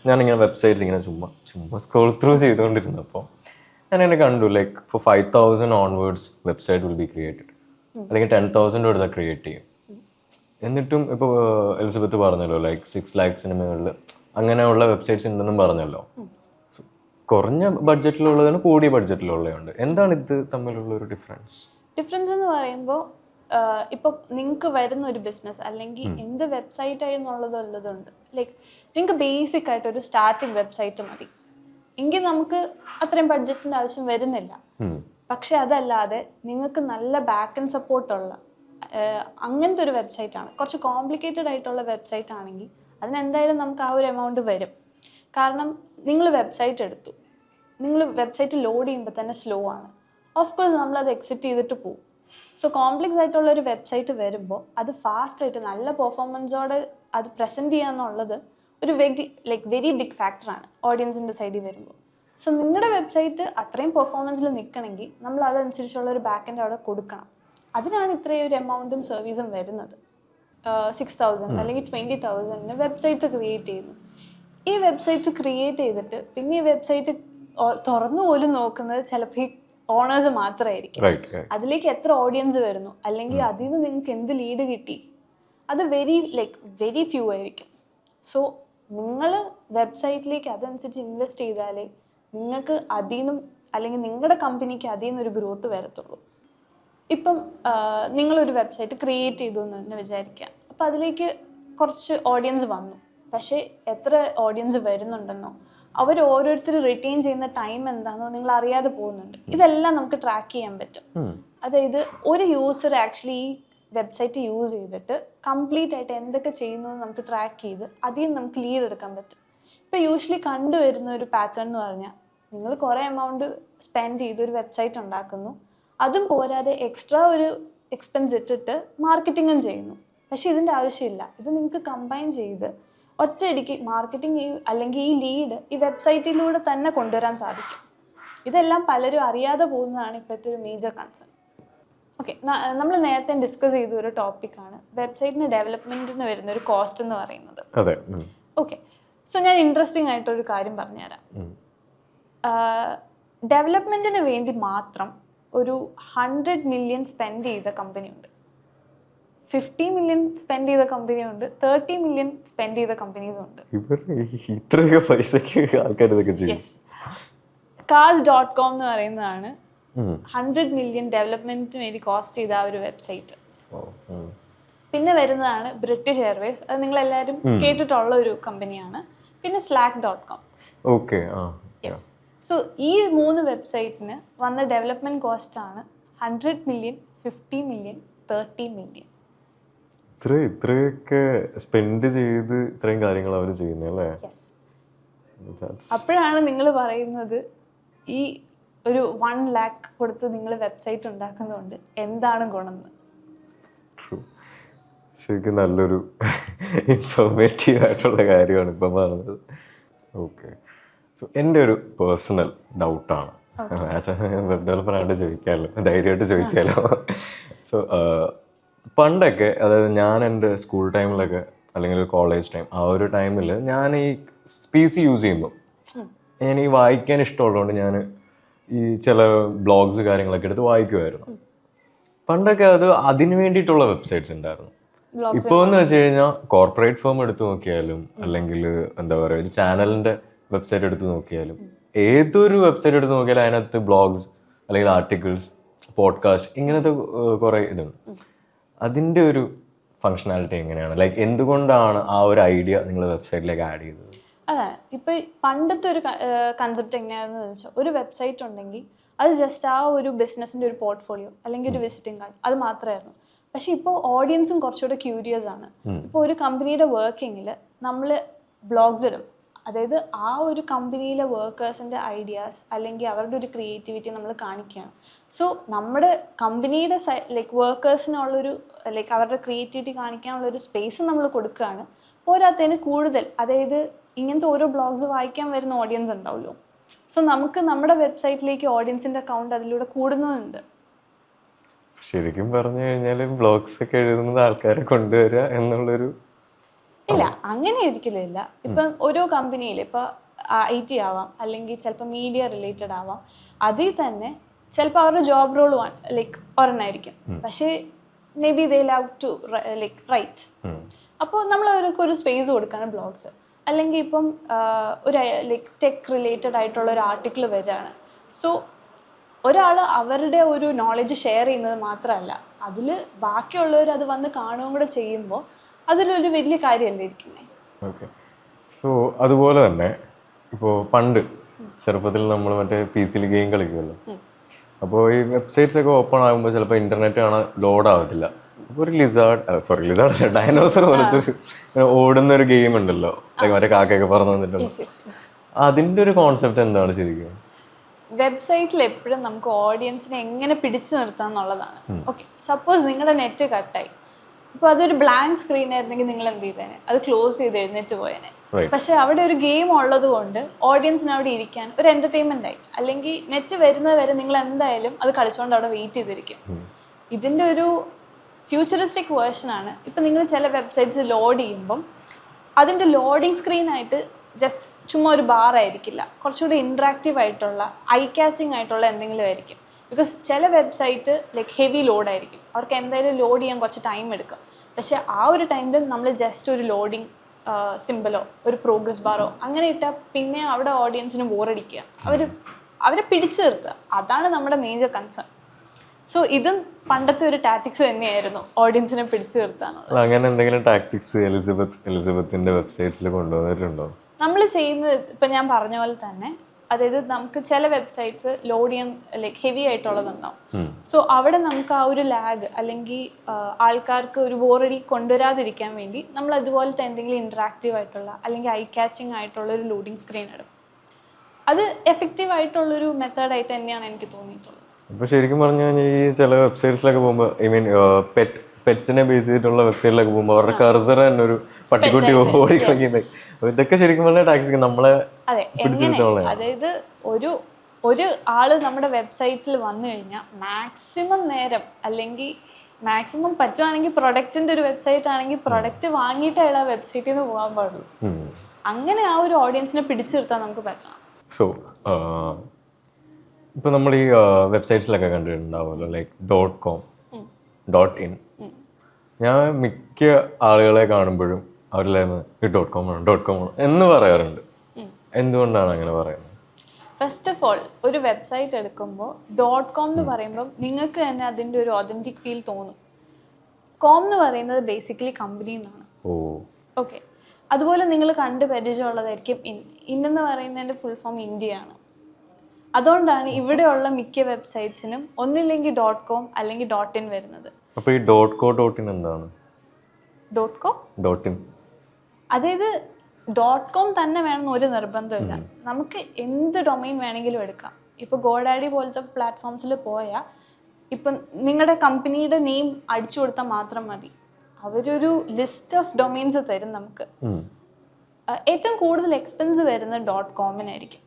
ഞാനിങ്ങനെ വെബ്സൈറ്റ്സ് ഇങ്ങനെ ചുമ്മാ സ്ക്രോൾ ത്രൂ ചെയ്തുകൊണ്ടിരുന്നപ്പോൾ ഞാൻ കണ്ടു ലൈക്ക് ഇപ്പോൾ 5,000 onwards website will be created, അല്ലെങ്കിൽ 10,000 കൊടുത്താൽ ക്രിയേറ്റ് ചെയ്യും. എന്നിട്ടും ഇപ്പോൾ എലിസബത്ത് പറഞ്ഞല്ലോ ലൈക്ക് 6 lakhsന് മുകളിൽ അങ്ങനെയുള്ള വെബ്സൈറ്റ്സ് ഉണ്ടെന്നും പറഞ്ഞല്ലോ. കുറഞ്ഞ ബഡ്ജറ്റിലുള്ളതാണ്, കൂടിയ ബഡ്ജറ്റിലുള്ളതുണ്ട്. എന്താണ് ഇത് തമ്മിലുള്ള ഒരു ഡിഫറൻസ് എന്ന് പറയുമ്പോൾ ഇപ്പോൾ നിങ്ങൾക്ക് വരുന്ന ഒരു ബിസിനസ് അല്ലെങ്കിൽ എന്ത് വെബ്സൈറ്റ് ആയി എന്നുള്ളതുണ്ട്. ലൈക്ക് നിങ്ങൾക്ക് ബേസിക് ആയിട്ട് ഒരു സ്റ്റാർട്ടിങ് വെബ്സൈറ്റ് മതി എങ്കിൽ നമുക്ക് അത്രയും ബഡ്ജറ്റിൻ്റെ ആവശ്യം വരുന്നില്ല. പക്ഷെ അതല്ലാതെ നിങ്ങൾക്ക് നല്ല ബാക്ക് ആൻഡ് സപ്പോർട്ടുള്ള അങ്ങനത്തെ ഒരു വെബ്സൈറ്റാണ്, കുറച്ച് കോംപ്ലിക്കേറ്റഡ് ആയിട്ടുള്ള വെബ്സൈറ്റ് ആണെങ്കിൽ അതിനെന്തായാലും നമുക്ക് ആ ഒരു എമൗണ്ട് വരും. കാരണം നിങ്ങൾ വെബ്സൈറ്റ് എടുത്തു, നിങ്ങൾ വെബ്സൈറ്റ് ലോഡ് ചെയ്യുമ്പോൾ തന്നെ സ്ലോ ആണ്. ഓഫ് കോഴ്സ് നമ്മളത് എക്സിറ്റ് ചെയ്തിട്ട് പോകും. സോ കോംപ്ലക്സ് ആയിട്ടുള്ള ഒരു വെബ്സൈറ്റ് വരുമ്പോൾ അത് ഫാസ്റ്റായിട്ട് നല്ല പെർഫോമൻസോടെ അത് പ്രസൻറ്റ് ചെയ്യുക എന്നുള്ളത് ഒരു വെരി ബിഗ് ഫാക്ടറാണ് ഓഡിയൻസിൻ്റെ സൈഡിൽ വരുമ്പോൾ. സോ നിങ്ങളുടെ വെബ്സൈറ്റ് അത്രയും പെർഫോമൻസിൽ നിൽക്കണമെങ്കിൽ നമ്മൾ അതനുസരിച്ചുള്ള ഒരു ബാക്ക് എൻഡ് അവിടെ കൊടുക്കണം. അതിനാണ് ഇത്രയും ഒരു എമൗണ്ടും സർവീസും വരുന്നത്. 6,000 അല്ലെങ്കിൽ 20,000 വെബ്സൈറ്റ് ക്രിയേറ്റ് ചെയ്യുന്നു. ഈ വെബ്സൈറ്റ് ക്രിയേറ്റ് ചെയ്തിട്ട് പിന്നെ ഈ വെബ്സൈറ്റ് തുറന്നു പോലും നോക്കുന്നത് ചിലപ്പോൾ ഈ ഓണേഴ്സ് മാത്രമായിരിക്കും. അതിലേക്ക് എത്ര ഓഡിയൻസ് വരുന്നു അല്ലെങ്കിൽ അതിൽ നിന്ന് നിങ്ങൾക്ക് എന്ത് ലീഡ് കിട്ടി, അത് വെരി ഫ്യൂ ആയിരിക്കും. സോ നിങ്ങൾ വെബ്സൈറ്റിലേക്ക് അതനുസരിച്ച് ഇൻവെസ്റ്റ് ചെയ്താലേ നിങ്ങൾക്ക് അതിൽ നിന്നും അല്ലെങ്കിൽ നിങ്ങളുടെ കമ്പനിക്ക് അതിൽ നിന്നൊരു ഗ്രോത്ത് വരത്തുള്ളൂ. ഇപ്പം നിങ്ങളൊരു വെബ്സൈറ്റ് ക്രിയേറ്റ് ചെയ്തു എന്ന് തന്നെ വിചാരിക്കുക. അപ്പോൾ അതിലേക്ക് കുറച്ച് ഓഡിയൻസ് വന്നു, പക്ഷേ എത്ര ഓഡിയൻസ് വരുന്നുണ്ടെന്നോ അവർ ഓരോരുത്തർ റിറ്റെയിൻ ചെയ്യുന്ന ടൈം എന്താണെന്നോ നിങ്ങൾ അറിയാതെ പോകുന്നുണ്ട്. ഇതെല്ലാം നമുക്ക് ട്രാക്ക് ചെയ്യാൻ പറ്റും. അതായത് ഒരു യൂസർ ആക്ച്വലി ഈ വെബ്സൈറ്റ് യൂസ് ചെയ്തിട്ട് കംപ്ലീറ്റ് ആയിട്ട് എന്തൊക്കെ ചെയ്യുന്നു എന്ന് നമുക്ക് ട്രാക്ക് ചെയ്ത് അതിൽ നിന്ന് നമുക്ക് ലീഡ് എടുക്കാൻ പറ്റും. ഇപ്പോൾ യൂഷ്വലി കണ്ടുവരുന്ന ഒരു പാറ്റേൺ എന്ന് പറഞ്ഞാൽ നിങ്ങൾ കുറേ എമൗണ്ട് സ്പെൻഡ് ചെയ്ത് ഒരു വെബ്സൈറ്റ് ഉണ്ടാക്കുന്നു, അതും പോരാതെ എക്സ്ട്രാ ഒരു എക്സ്പെൻസ് ഇട്ടിട്ട് മാർക്കറ്റിങ്ങും ചെയ്യുന്നു. പക്ഷേ ഇതിൻ്റെ ആവശ്യമില്ല. ഇത് നിങ്ങൾക്ക് കമ്പൈൻ ചെയ്ത് ഒറ്റയടിക്ക് മാർക്കറ്റിംഗ് അല്ലെങ്കിൽ ഈ ലീഡ് ഈ വെബ്സൈറ്റിലൂടെ തന്നെ കൊണ്ടുവരാൻ സാധിക്കും. ഇതെല്ലാം പലരും അറിയാതെ പോകുന്നതാണ് ഇപ്പോഴത്തെ ഒരു മേജർ കൺസേൺ. ഓക്കെ, നമ്മൾ നേരത്തെ ഡിസ്കസ് ചെയ്ത ഒരു ടോപ്പിക്കാണ് വെബ്സൈറ്റിന് ഡെവലപ്മെൻറ്റിന് വരുന്ന ഒരു കോസ്റ്റ് എന്ന് പറയുന്നത്. ഓക്കെ, സോ ഞാൻ ഇൻട്രസ്റ്റിംഗ് ആയിട്ടൊരു കാര്യം പറഞ്ഞുതരാം. ഡെവലപ്മെൻറ്റിന് വേണ്ടി മാത്രം ഒരു 100 million സ്പെൻഡ് ചെയ്ത കമ്പനിയുണ്ട്, 50 million സ്പെൻഡ് ചെയ്ത കമ്പനിയുണ്ട്, 30 million സ്പെൻഡ് ചെയ്ത കമ്പനീസും ഉണ്ട്. യെസ്, cars.com എന്ന് പറയുന്നതാണ് 100 million ഡെവലപ്മെന്റിന് വേണ്ടി കോസ്റ്റ് ചെയ്ത ആ ഒരു വെബ്സൈറ്റ്. പിന്നെ വരുന്നതാണ് ബ്രിട്ടീഷ് എയർവേസ്, അത് നിങ്ങളെല്ലാവരും കേട്ടിട്ടുള്ള ഒരു കമ്പനിയാണ്. പിന്നെ slack.com. യെസ്, സോ ഈ 3 വെബ്സൈറ്റിന് വന്ന ഡെവലപ്മെന്റ് കോസ്റ്റ് ആണ് 100 million, 50 million, 30 million. ഇത്രയൊക്കെ സ്പെൻഡ് ചെയ്ത് ഇത്രയും കാര്യങ്ങൾ അവർ ചെയ്യുന്നല്ലേ? യെസ്, അപ്പോഴാണ് നിങ്ങൾ പറയുന്നത് ഈ ഒരു 1 lakh കൊടുത്ത് നിങ്ങൾ വെബ്സൈറ്റ് ഉണ്ടാക്കുന്നതുകൊണ്ട് എന്താണ് ഗുണമെന്ന്. ശരിക്കും നല്ലൊരു ഇൻഫോർമേറ്റീവ് ആയിട്ടുള്ള കാര്യമാണ് ഇപ്പം പറഞ്ഞത്. ഓക്കെ, സോ എൻ്റെ ഒരു പേഴ്സണൽ ഡൗട്ടാണ്, വെബ് ഡെവലപ്പറായിട്ട് ചോദിക്കാമല്ലോ, ധൈര്യമായിട്ട് ചോദിക്കാമല്ലോ. സോ പണ്ടൊക്കെ, അതായത് ഞാൻ എൻ്റെ സ്കൂൾ ടൈമിലൊക്കെ അല്ലെങ്കിൽ കോളേജ് ടൈം, ആ ഒരു ടൈമിൽ ഞാൻ ഈ PC യൂസ് ചെയ്യുമ്പോൾ ഞാൻ ഈ വായിക്കാൻ ഇഷ്ടമുള്ളതുകൊണ്ട് ഞാൻ ഈ ചില ബ്ലോഗ്സ് കാര്യങ്ങളൊക്കെ എടുത്ത് വായിക്കുമായിരുന്നു. പണ്ടൊക്കെ അത് അതിന് വേണ്ടിയിട്ടുള്ള വെബ്സൈറ്റ്സ് ഉണ്ടായിരുന്നു. ഇപ്പോൾ എന്ന് വെച്ച് കഴിഞ്ഞാൽ കോർപ്പറേറ്റ് ഫേം എടുത്ത് നോക്കിയാലും അല്ലെങ്കിൽ എന്താ പറയുക ഒരു ചാനലിൻ്റെ വെബ്സൈറ്റ് എടുത്ത് നോക്കിയാലും ഏതൊരു വെബ്സൈറ്റ് എടുത്ത് നോക്കിയാലും അതിനകത്ത് ബ്ലോഗ്സ് അല്ലെങ്കിൽ ആർട്ടിക്കിൾസ്, പോഡ്കാസ്റ്റ്, ഇങ്ങനത്തെ കുറേ ഇതുണ്ട്. അതിൻ്റെ ഒരു ഫങ്ഷനാലിറ്റി എങ്ങനെയാണ്? ലൈക്ക് എന്തുകൊണ്ടാണ് ആ ഒരു ഐഡിയ നിങ്ങൾ വെബ്സൈറ്റിലേക്ക് ആഡ് ചെയ്തത്? അതെ, ഇപ്പം പണ്ടത്തെ ഒരു കൺസെപ്റ്റ് എങ്ങനെയാണെന്ന് വെച്ചാൽ ഒരു വെബ്സൈറ്റ് ഉണ്ടെങ്കിൽ അത് ജസ്റ്റ് ആ ഒരു ബിസിനസ്സിൻ്റെ ഒരു പോർട്ട്ഫോളിയോ അല്ലെങ്കിൽ ഒരു വിസിറ്റിംഗ് കാർഡ് അത് മാത്രമായിരുന്നു. പക്ഷെ ഇപ്പോൾ ഓഡിയൻസും കുറച്ചുകൂടെ ക്യൂരിയസ് ആണ്. ഇപ്പോൾ ഒരു കമ്പനിയുടെ വർക്കിങ്ങിൽ നമ്മൾ ബ്ലോഗ്സ് ഇടും, അതായത് ആ ഒരു കമ്പനിയിലെ വർക്കേഴ്സിൻ്റെ ഐഡിയാസ് അല്ലെങ്കിൽ അവരുടെ ഒരു ക്രിയേറ്റിവിറ്റി നമ്മൾ കാണിക്കുകയാണ്. സോ നമ്മുടെ കമ്പനിയുടെ വർക്കേഴ്സിനുള്ളൊരു അവരുടെ ക്രിയേറ്റിവിറ്റി കാണിക്കാനുള്ളൊരു സ്പേസ് നമ്മൾ കൊടുക്കുകയാണ്. പോരാത്തതിന് കൂടുതൽ, അതായത് ഇങ്ങനത്തെ ഓരോ ബ്ലോഗ്സ് വായിക്കാൻ വരുന്ന ഓഡിയൻസ് ഉണ്ടാവുമല്ലോ. സോ നമുക്ക് നമ്മുടെ വെബ്സൈറ്റിലേക്ക് ഓഡിയൻസിൻ്റെ അക്കൗണ്ട് അതിലൂടെ കൂടുന്നുണ്ട്. ശരിക്കും പറഞ്ഞു കഴിഞ്ഞാൽ ബ്ലോഗ്സ് ഒക്കെ എഴുതുന്നത് ആൾക്കാരെ കൊണ്ടുവരിക എന്നുള്ളൊരു ഇല്ല, അങ്ങനെ ഒരിക്കലും ഇല്ല. ഇപ്പം ഓരോ കമ്പനിയിൽ ഇപ്പോൾ IT ആവാം അല്ലെങ്കിൽ ചിലപ്പോൾ മീഡിയ റിലേറ്റഡ് ആവാം, അതിൽ തന്നെ ചിലപ്പോൾ അവരുടെ ജോബ് റോൾ ഒരെണ്ണമായിരിക്കും, പക്ഷേ may be they love to write. അപ്പോൾ നമ്മൾ അവർക്കൊരു സ്പേസ് കൊടുക്കാണ് ബ്ലോഗ്സ്. അല്ലെങ്കിൽ ഇപ്പം ഒരു ടെക് റിലേറ്റഡ് ആയിട്ടുള്ള ഒരു ആർട്ടിക്കിൾ വരികയാണ്. സോ ഒരാൾ അവരുടെ ഒരു നോളജ് ഷെയർ ചെയ്യുന്നത് മാത്രമല്ല, അതിൽ ബാക്കിയുള്ളവർ അത് വന്ന് കാണുകയും കൂടെ ചെയ്യുമ്പോൾ അതിലൊരു വലിയ കാര്യമല്ലേ ഇരിക്കുന്നത്. ഓക്കെ. സോ അതുപോലെ തന്നെ ഇപ്പോൾ പണ്ട് ചെറുപ്പത്തിൽ നമ്മൾ മറ്റേ PC ഗെയിം കളിക്കുമല്ലോ. അപ്പോൾ ഈ വെബ്സൈറ്റ്സ് ഒക്കെ ഓപ്പൺ ആകുമ്പോൾ ചിലപ്പോൾ ഇന്റർനെറ്റ് കാണാൻ ലോഡ് ആവത്തില്ല. അപ്പോൾ ഒരു ലിസാർഡ് ഡൈനോസർ പോലത്തെ ഓടുന്ന ഒരു ഗെയിം ഉണ്ടല്ലോ, മറ്റേ കാക്കയൊക്കെ പറഞ്ഞു തന്നിട്ടുണ്ട്. അതിന്റെ ഒരു കോൺസെപ്റ്റ് എന്താണ് ശരിക്കും? വെബ്സൈറ്റിൽ എപ്പോഴും നമുക്ക് ഓഡിയൻസിനെ എങ്ങനെ പിടിച്ചു നിർത്താം എന്നുള്ളതാണ്. ഓക്കെ, സപ്പോസ് നിങ്ങളുടെ നെറ്റ് കട്ടായി, ഇപ്പോൾ അതൊരു ബ്ലാങ്ക് സ്ക്രീൻ ആയിരുന്നെങ്കിൽ നിങ്ങൾ എന്ത് ചെയ്തേനെ? അത് ക്ലോസ് ചെയ്ത് എഴുന്നേറ്റ് പോയേനെ. പക്ഷെ അവിടെ ഒരു ഗെയിം ഉള്ളത് കൊണ്ട് ഓഡിയൻസിന് അവിടെ ഇരിക്കാൻ ഒരു എന്റർടൈൻമെന്റ് ആയി. അല്ലെങ്കിൽ നെറ്റ് വരുന്നത് വരെ നിങ്ങൾ എന്തായാലും അത് കളിച്ചുകൊണ്ട് അവിടെ വെയിറ്റ് ചെയ്തിരിക്കും. ഇതിന്റെ ഒരു ഫ്യൂച്ചറിസ്റ്റിക് വേർഷനാണ്. ഇപ്പം നിങ്ങൾ ചില വെബ്സൈറ്റ്സ് ലോഡ് ചെയ്യുമ്പം അതിൻ്റെ ലോഡിങ് സ്ക്രീനായിട്ട് ജസ്റ്റ് ചുമ്മാ ഒരു ബാർ ആയിരിക്കില്ല, കുറച്ചുകൂടി ഇൻട്രാക്റ്റീവ് ആയിട്ടുള്ള ഐ കാസ്റ്റിംഗ് ആയിട്ടുള്ള എന്തെങ്കിലും ആയിരിക്കും. ബിക്കോസ് ചില വെബ്സൈറ്റ് ലൈക്ക് ഹെവി ലോഡായിരിക്കും, അവർക്ക് എന്തായാലും ലോഡ് ചെയ്യാൻ കുറച്ച് ടൈം എടുക്കും. പക്ഷേ ആ ഒരു ടൈമിൽ നമ്മൾ ജസ്റ്റ് ഒരു ലോഡിങ് സിമ്പിളോ ഒരു പ്രോഗ്രസ് ബാറോ അങ്ങനെ ഇട്ടാൽ പിന്നെ അവിടെ ഓഡിയൻസിന് ബോറടിക്കുക, അവരെ പിടിച്ചു നിർത്തുക. അതാണ് നമ്മുടെ മേജർ കൺസേൺ. സോ ഇതും പണ്ടത്തെ ഒരു ടാക്ടിക്സ് തന്നെയായിരുന്നു, ഓഡിയൻസിനെ പിടിച്ചു നിർത്താനുള്ളത്. അങ്ങനെ എന്തെങ്കിലും ടാക്ടിക്സ് എലിസബത്തിന്റെ വെബ്സൈറ്റ്സിൽ കൊണ്ടുവന്നിട്ടുണ്ടോ? നമ്മൾ ചെയ്യുന്നത് ഇപ്പം ഞാൻ പറഞ്ഞ പോലെ തന്നെ, അതായത് നമുക്ക് ചില വെബ്സൈറ്റ്സ് ലോഡ് ചെയ്യാൻ ലൈക്ക് ഹെവി ആയിട്ടുള്ളതുണ്ടാവും. സോ അവിടെ നമുക്ക് ആ ഒരു ലാഗ് അല്ലെങ്കിൽ ആൾക്കാർക്ക് ഒരു ബോറടി കൊണ്ടുവരാതിരിക്കാൻ വേണ്ടി നമ്മൾ അതുപോലത്തെ എന്തെങ്കിലും ഇൻട്രാക്റ്റീവ് ആയിട്ടുള്ള അല്ലെങ്കിൽ ഐ കാച്ചിങ് ആയിട്ടുള്ള ഒരു ലോഡിങ് സ്ക്രീൻ ഇടും. അത് എഫക്റ്റീവ് ആയിട്ടുള്ളൊരു മെത്തേഡായിട്ട് തന്നെയാണ് എനിക്ക് തോന്നിയിട്ടുള്ളത്. അപ്പോൾ ശരിക്കും പറഞ്ഞു കഴിഞ്ഞാൽ ഈ ചില വെബ്സൈറ്റ്സിലൊക്കെ പോകുമ്പോൾ പെറ്റ്സിനെ ബേസ് ചെയ്തിട്ടുള്ള വെബ്സൈറ്റിലൊക്കെ പോകുമ്പോൾ അവരുടെ കർസർ തന്നെ ഒരു പട്ടിക്കുട്ടി ഓടി കളിക്കുന്നത്, ഇതൊക്കെ ശരിക്കും പറഞ്ഞാൽ ടാക്സിക്ക് നമ്മളെ അതായത് ഒരു ആള് നമ്മുടെ വെബ്സൈറ്റിൽ വന്നു കഴിഞ്ഞാൽ മാക്സിമം നേരം അല്ലെങ്കിൽ മാക്സിമം പറ്റുവാണെങ്കിൽ പ്രൊഡക്റ്റിന്റെ ഒരു വെബ്സൈറ്റ് ആണെങ്കിൽ പ്രൊഡക്റ്റ് വാങ്ങിയിട്ട് അയാൾ ആ വെബ്സൈറ്റിൽ നിന്ന് പോകാൻ പാടുള്ളൂ. അങ്ങനെ ആ ഒരു ഓഡിയൻസിനെ പിടിച്ചു നിർത്താൻ നമുക്ക് പറ്റണം. സോ ഇപ്പൊ നമ്മൾ ഈ വെബ്സൈറ്റ്സിലൊക്കെ കണ്ടിട്ടുണ്ടാവുമല്ലോ, ലൈക്ക് .com, .in. ഞാൻ മിക്ക ആളുകളെ കാണുമ്പോഴും അവരിലായിരുന്നു ഈ .com ആണ് എന്ന് പറയാറുണ്ട്. എന്തുകൊണ്ടാണ് അങ്ങനെ പറയുന്നത്? ഫസ്റ്റ് ഓഫ് ഓൾ ഒരു വെബ്സൈറ്റ് എടുക്കുമ്പോൾ .com എന്ന് പറയുമ്പോൾ നിങ്ങൾക്ക് തന്നെ അതിൻ്റെ ഒരു ഒതന്റിക് ഫീൽ തോന്നും. കോം എന്ന് പറയുന്നത് ബേസിക്കലി കമ്പനി എന്നാണ്. ഓക്കെ, അതുപോലെ നിങ്ങൾ കണ്ട് പരിചയമുള്ളതായിരിക്കും എന്ന് പറയുന്നതിൻ്റെ ഫുൾ ഫോം ഇന്ത്യയാണ്. അതുകൊണ്ടാണ് ഇവിടെയുള്ള മിക്ക വെബ്സൈറ്റ്സിനും ഒന്നില്ലെങ്കിൽ .com അല്ലെങ്കിൽ .in വരുന്നത്. അപ്പോൾ ഈ .co.in എന്താണ്? .com അതായത് .com തന്നെ വേണമെന്ന് ഒരു നിർബന്ധമില്ല. നമുക്ക് എന്ത് ഡൊമൈൻ വേണമെങ്കിലും എടുക്കാം. ഇപ്പോൾ ഗോഡാഡി പോലത്തെ പ്ലാറ്റ്ഫോംസിൽ പോയാൽ ഇപ്പം നിങ്ങളുടെ കമ്പനിയുടെ നെയിം അടിച്ചു കൊടുത്താൽ മാത്രം മതി, അവരൊരു ലിസ്റ്റ് ഓഫ് ഡൊമൈൻസ് തരും നമുക്ക്. ഏറ്റവും കൂടുതൽ എക്സ്പെൻസ് വരുന്നത് .com-നായിരിക്കും.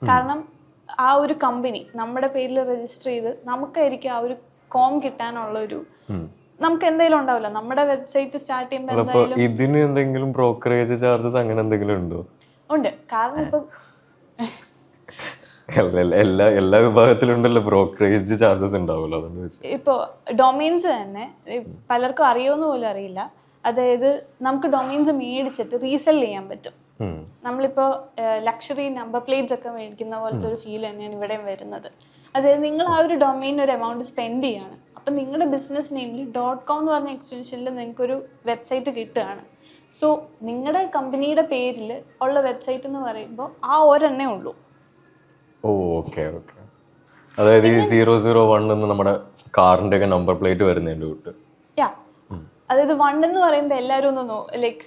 കാരണം ആ ഒരു കമ്പനി നമ്മുടെ പേരിൽ രജിസ്റ്റർ ചെയ്ത് നമുക്കായിരിക്കും ആ ഒരു കോം കിട്ടാനുള്ള ഒരു, നമുക്ക് എന്തെങ്കിലും ഉണ്ടാവില്ല നമ്മുടെ വെബ്സൈറ്റ് സ്റ്റാർട്ട് ചെയ്യുമ്പോൾ എന്തായാലും ഇതിന് എന്തെങ്കിലും ബ്രോക്കറേജ് ചാർജസ് അങ്ങനെ എന്തെങ്കിലും ഉണ്ടോ? ഉണ്ട്. കാരണം ഇപ്പൊ എല്ലാ വിഭാഗത്തിലുണ്ടല്ലോ ബ്രോക്കറേജ് ചാർജസ് ഉണ്ടാവുമല്ലോ. ഇപ്പോൾ ഡൊമൈൻസ് തന്നെ പലർക്കും അറിയുമെന്ന് പോലും അറിയില്ല. അതായത് നമുക്ക് ഡൊമൈൻസ് മേടിച്ചിട്ട് റീസെൽ ചെയ്യാൻ പറ്റും. നമ്മളിപ്പോൾ ലക്ഷറി നമ്പർ പ്ലേറ്റ്സ് ഒക്കെ മേടിക്കുന്ന പോലത്തെ ഒരു ഫീൽ തന്നെയാണ് ഇവിടെയും വരുന്നത്. അതായത് നിങ്ങൾ ആ ഒരു ഡൊമൈൻ ഒരു എമൗണ്ട് സ്പെൻഡ് ചെയ്യാണ്, അപ്പം നിങ്ങളുടെ ബിസിനസ് നെയിമിൽ .com എന്ന് പറഞ്ഞ എക്സ്റ്റൻഷനിൽ നിങ്ങൾക്കൊരു വെബ്സൈറ്റ് കിട്ടുകയാണ്. സോ നിങ്ങളുടെ കമ്പനിയുടെ പേരിൽ ഉള്ള വെബ്സൈറ്റ് എന്ന് പറയുമ്പോൾ ആ ഒരെണ്ണേ ഉള്ളൂ. ഓക്കെ. അതായത് 001 എന്ന് നമ്മുടെ കാറിന്റെ ഒക്കെ നമ്പർ പ്ലേറ്റ് വരുന്നതിന്റെ കൂട്ട്. അതായത് 1 എന്ന് പറയുമ്പോൾ എല്ലാവരും ഒന്ന് ലൈക്ക്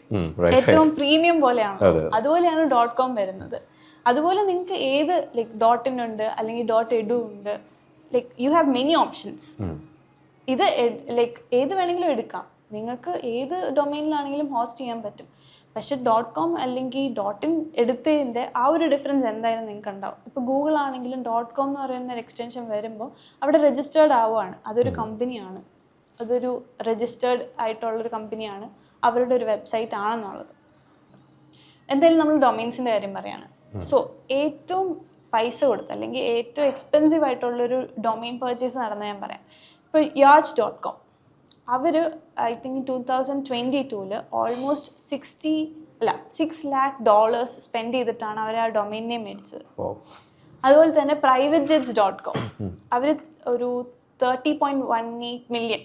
ഏറ്റവും പ്രീമിയം പോലെയാണ്, അതുപോലെയാണ് .com വരുന്നത്. അതുപോലെ നിങ്ങൾക്ക് ഏത് ലൈക്ക് .in ഉണ്ട് അല്ലെങ്കിൽ .edu ഉണ്ട്, like you have many options. ഇത് ലൈക്ക് ഏത് വേണമെങ്കിലും എടുക്കാം, നിങ്ങൾക്ക് ഏത് ഡൊമൈനിലാണെങ്കിലും ഹോസ്റ്റ് ചെയ്യാൻ പറ്റും. പക്ഷെ .com അല്ലെങ്കിൽ .in എടുത്തതിൻ്റെ ആ ഒരു ഡിഫറൻസ് എന്തായാലും നിങ്ങൾക്ക് ഉണ്ടാവും. ഇപ്പോൾ ഗൂഗിൾ ആണെങ്കിലും .com എന്ന് പറയുന്ന ഒരു എക്സ്റ്റൻഷൻ വരുമ്പോൾ അവിടെ രജിസ്റ്റേർഡ് ആവുകയാണ്, അതൊരു കമ്പനിയാണ്, അതൊരു രജിസ്റ്റേർഡ് ആയിട്ടുള്ളൊരു കമ്പനിയാണ്, അവരുടെ ഒരു വെബ്സൈറ്റ് ആണെന്നുള്ളത്. എന്തായാലും നമ്മൾ ഡൊമൈൻസിൻ്റെ കാര്യം പറയാണ്. സോ ഏറ്റവും പൈസ കൊടുത്ത് അല്ലെങ്കിൽ ഏറ്റവും എക്സ്പെൻസീവ് ആയിട്ടുള്ളൊരു ഡൊമൈൻ പർച്ചേസ് നടന്ന ഞാൻ പറയാം. ഇപ്പോൾ yacht.com അവർ I think 2022 almost $6 lakh spend ചെയ്തിട്ടാണ് അവർ ആ ഡൊമൈൻ നെയിം മേടിച്ചത്. അതുപോലെ തന്നെ privatejets.com അവർ ഒരു 30.18 മില്യൺ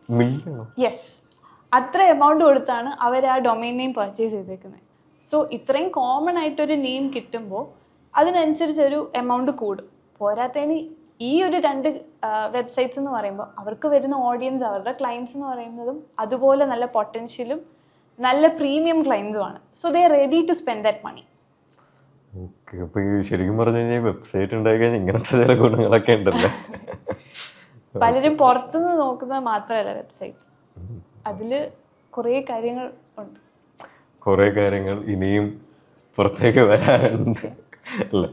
മില്യണോ? യെസ്, അത്ര എമൗണ്ട് കൊടുത്താണ് അവർ ആ ഡൊമൈൻ നെയിം പർച്ചേസ് ചെയ്തേക്കുന്നത്. സോ ഇത്രയും കോമൺ ആയിട്ടൊരു നെയിം കിട്ടുമ്പോൾ അതിനനുസരിച്ചൊരു എമൗണ്ട് കൂടും. പോരാത്തതിന് ഈ ഒരു 2 വെബ്സൈറ്റ്സ് എന്ന് പറയുമ്പോൾ അവർക്ക് വരുന്ന ഓഡിയൻസ്, അവരുടെ ക്ലയൻസ് എന്ന് പറയുന്നതും അതുപോലെ നല്ല പൊട്ടൻഷ്യലും നല്ല പ്രീമിയം ക്ലയൻസുമാണ്. So they are ready to spend that money. Okay, അപ്പോൾ ഈ ശരിക്കും പറഞ്ഞു കഴിഞ്ഞാൽ വെബ്സൈറ്റ് ഉണ്ടായി കഴിഞ്ഞാൽ ഇങ്ങനത്തെ ചില ഗുണങ്ങളൊക്കെ ഉണ്ടല്ലോ. പലരും പുറത്തുനിന്ന് നോക്കുന്നത് മാത്രമല്ല വെബ്സൈറ്റ്, അതിൽ കുറേ കാര്യങ്ങൾ ഉണ്ട്. കുറേ കാര്യങ്ങൾ ഇനിയും പുറത്തേക്ക് വരാനുണ്ട് അല്ലേ?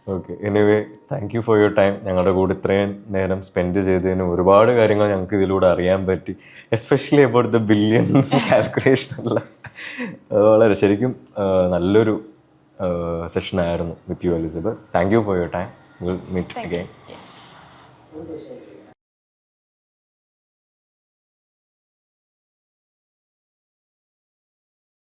Okay, anyway thank you for your time. ഞങ്ങളുടെ കൂടെ ഇത്രയും നേരം സ്പെൻഡ് ചെയ്തതിന് ഒരുപാട് കാര്യങ്ങൾ ഞങ്ങൾക്ക് ഇതിലൂടെ അറിയാൻ പറ്റി, especially about the billion calculation അല്ല. വളരെ ശരിക്കും നല്ലൊരു സെഷനായിരുന്നു with you Elizabeth. Thank you for your time. Will meet again. Yes.